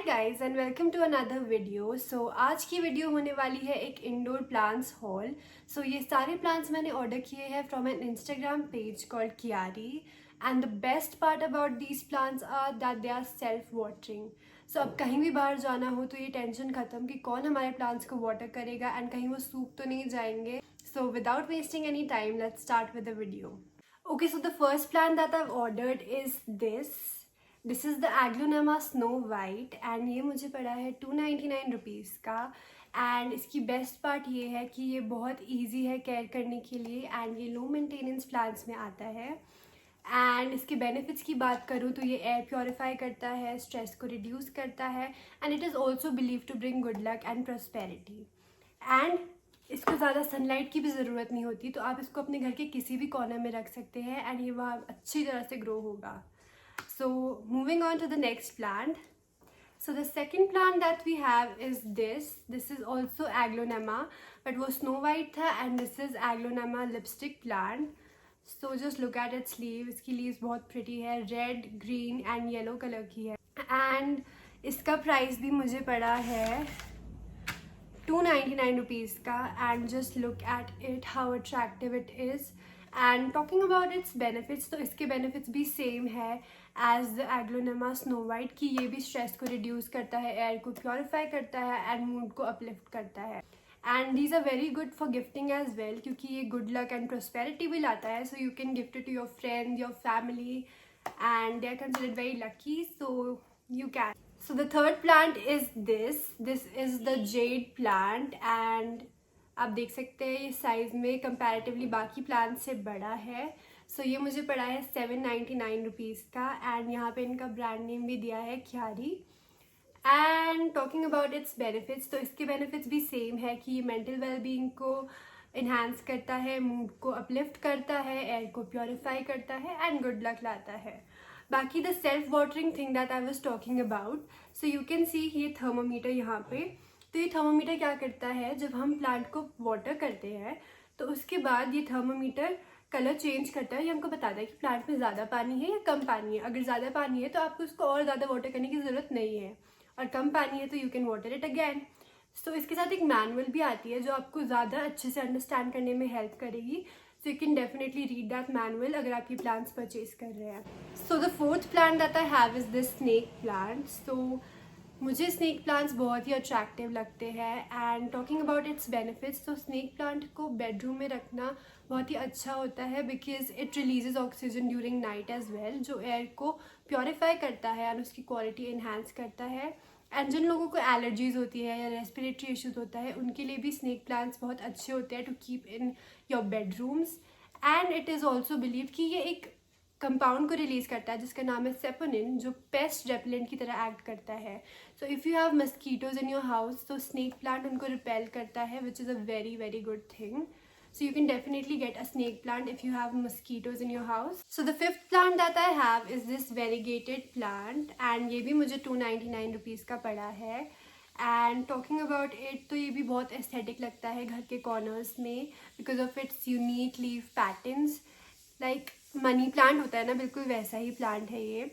Guys and welcome to another video. आज की video होने वाली है एक इंडोर प्लांट्स हॉल। ये सारे प्लांट्स मैंने ऑर्डर किए हैं from an Instagram page called Kyari and the best part about these plants are that they are self watering. अब कहीं भी बाहर जाना हो तो ये टेंशन खत्म कि कौन हमारे प्लांट्स को वाटर करेगा एंड कहीं वो सूख तो नहीं जाएंगे। Without wasting any time let's start with the video. Okay, so the first plant that I've ordered is this is the Aglaonema Snow White and ये मुझे पड़ा है 299 रुपीज़ का। एंड इसकी बेस्ट पार्ट ये है कि ये बहुत इजी है केयर करने के लिए एंड ये लो मेंटेनेंस प्लांट्स में आता है। एंड इसके बेनिफिट्स की बात करूँ तो ये एयर प्योरीफाई करता है, स्ट्रेस को रिड्यूस करता है and it is also believe to bring good luck and prosperity. And इसको ज़्यादा सनलाइट की भी ज़रूरत नहीं होती, तो आप इसको अपने घर के किसी भी कॉर्नर में रख सकते हैं एंड ये वहाँ अच्छी तरह से ग्रो होगा। So moving on to the next plant. So the second plant that we have is this is also aglaonema, but वो स्नो वाइट था and this is aglaonema lipstick plant. So just look at its leave. इसकी leaves बहुत pretty है, red, green and yellow colour की है and इसका price भी मुझे पड़ा है 299 रुपीज़ का। And just look at it how attractive it is. And talking about it's benefits, तो इसके बेनिफिट्स भी सेम है as the aglaonema snow white कि ये भी स्ट्रेस को रिड्यूस करता है, एयर को प्योरीफाई करता है एंड मूड को अपलिफ्ट करता है। And these are very good for gifting as well क्योंकि ये गुड लक एंड प्रॉस्पेरिटी भी लाता है। So you can gift it to your friend, your family and they are considered very lucky, so you can. So the third plant is this is the jade plant and आप देख सकते हैं ये size में comparatively बाकी plant से बड़ा है। ये मुझे पड़ा है 799 रुपीज़ का एंड यहाँ पे इनका ब्रांड नेम भी दिया है कियारी। And talking about it's benefits, तो इसके बेनिफिट्स भी सेम है कि ये मेंटल वेलबींग को इन्हांस करता है, मूड को अपलिफ्ट करता है, एयर को प्योरीफाई करता है एंड गुड लक लाता है। बाकी the self watering thing that I was talking about, so you can see ये थर्मोमीटर यहाँ पे। तो ये थर्मोमीटर क्या करता है, जब हम प्लांट को वाटर करते हैं तो उसके बाद ये थर्मोमीटर कलर चेंज करता है। ये हमको बताता है कि प्लांट में ज़्यादा पानी है या कम पानी है। अगर ज़्यादा पानी है तो आपको उसको और ज़्यादा वाटर करने की ज़रूरत नहीं है, और कम पानी है तो you can water it again. इसके साथ एक मैनुअल भी आती है जो आपको ज़्यादा अच्छे से अंडरस्टैंड करने में हेल्प करेगी। So you can definitely read that manual अगर आप ये plants purchase कर रहे हैं। So the fourth plant that I have is this snake plant. मुझे snake plants बहुत ही attractive लगते हैं and talking about its benefits, तो snake plant को bedroom में रखना बहुत ही अच्छा होता है because it releases oxygen during night as well, जो air को purify करता है और उसकी quality enhance करता है। एंड जिन लोगों को एलर्जीज होती है या रेस्पिरेटरी इश्यूज होता है उनके लिए भी स्नेक प्लांट्स बहुत अच्छे होते हैं to keep in your bedrooms. And it is also believe कि ये एक कंपाउंड को रिलीज़ करता है जिसका नाम है सेपोनिन, जो पेस्ट रेपेलेंट की तरह एक्ट करता है। So if you have mosquitoes in your house तो स्नेक प्लांट उनको रिपेल करता है, which is a very very good thing. So you can definitely get a snake plant if you have mosquitoes in your house. So the fifth plant that I have is this variegated plant and ये भी मुझे 299 rupees का पड़ा है. And talking about it, तो ये भी बहुत aesthetic लगता है घर के corners में because of its unique leaf patterns. Like money plant होता है ना, बिल्कुल वैसा ही प्लांट है ये.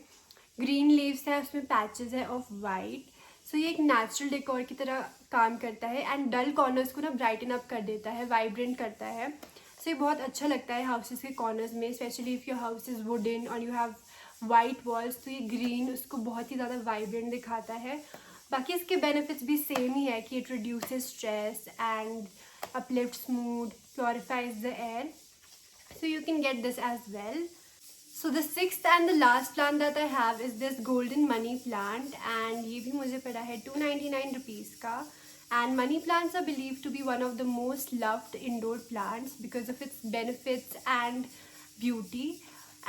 ग्रीन लीव्स है, उसमें पैचेस है ऑफ वाइट. ये एक नेचुरल डेकोर की तरह काम करता है एंड डल कॉर्नर्स को ना ब्राइटन अप कर देता है, वाइब्रेंट करता है. ये बहुत अच्छा लगता है हाउसेस के कॉर्नर्स में, specially if your house is wooden और यू हैव वाइट वॉल्स. तो ये ग्रीन उसको बहुत ही ज़्यादा वाइब्रेंट दिखाता है. बाकी इसके बेनिफिट्स भी सेम ही है कि it reduces stress and uplifts mood, purifiers the air. So you can get this as well. So the sixth and the last plant that I have is this golden money plant and ये भी मुझे पड़ा है 299 rupees का. And money plants are believed to be one of the most loved indoor plants because of its benefits and beauty.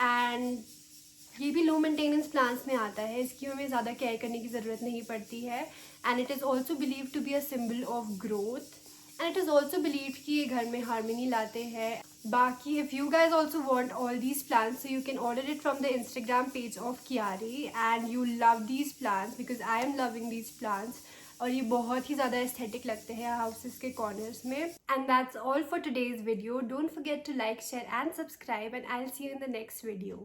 And ये भी low maintenance plants में आता है, इसकी हमें ज़्यादा केयर करने की ज़रूरत नहीं पड़ती है. And it is also believed to be a symbol of growth. And it is also believed कि ये घर में harmony लाते हैं. बाकी if you guys also want all these plants, so you can order it from the Instagram page of Kiari and you love these plants because I am loving these plants. और ये बहुत ही ज़्यादा aesthetic लगते हैं houses के corners में. And that's all for today's video. Don't forget to like, share and subscribe and I'll see you in the next video.